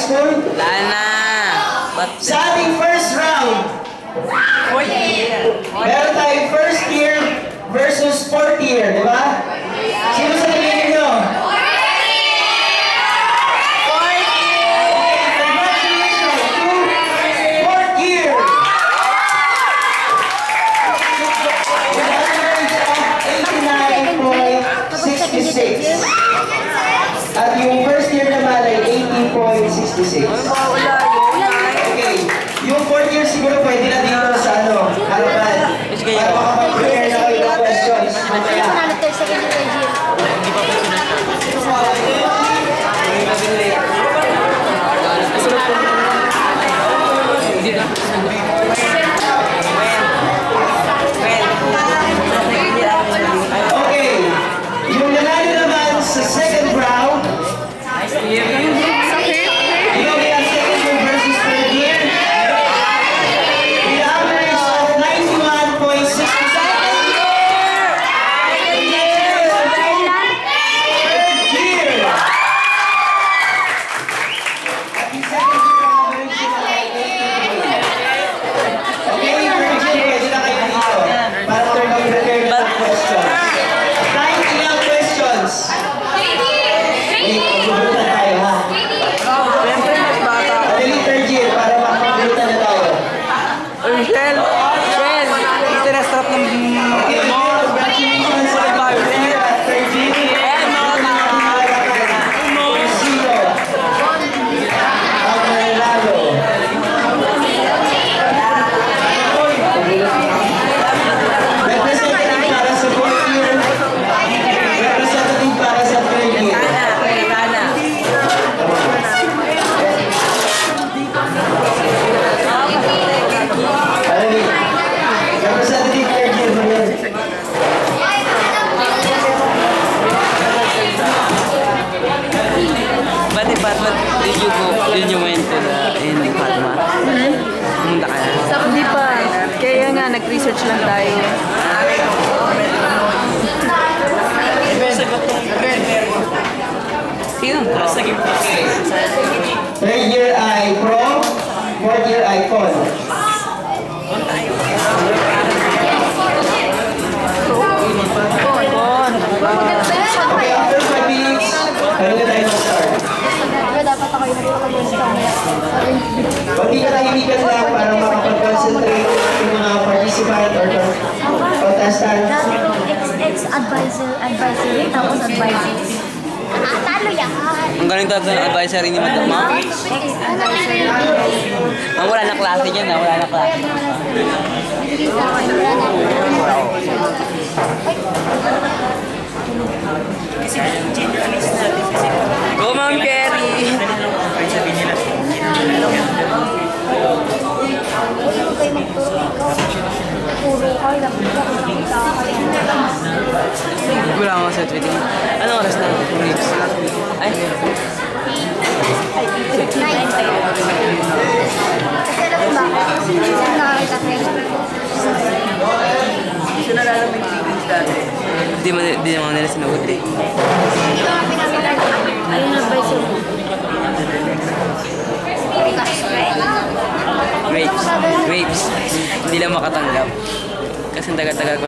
school? Lana! Sa ating first round, meron tayong first year versus fourth year, di ba? Sino sa tingin nyo? At yung first year naman ay 18.66. Okay. Yung fourth year siguro pwede na dito sa ano, harapan. Para makapag-prepare na kayo ng questions. Okay. Yung nanalo naman sa second round, Yun yung went to the Fatma. Pumunta ka na? Sa hindi pa. Kaya nga, nag-research lang tayo. Sino? third year ay pro, fourth year ay con. Okay, after 5 minutes, ano na tayo mag-start? Dapat ako yung Pag di ka tahimikan lang para makapag-concentrate yung mga participant or contestant. Advisory, tapos advisory. Talo yan! Ang galing talaga ng advisory ni Madam Ma. Wala na klase dyan, wala na klase. Go, Ma'am Kerry! Wala akong set with you. Anong oras na? 2 weeks. Ay? Hindi naman nila sinagot eh. Ayun ang advisory. Grapes. Hindi lang makatanggap. Kasi tagal-tagal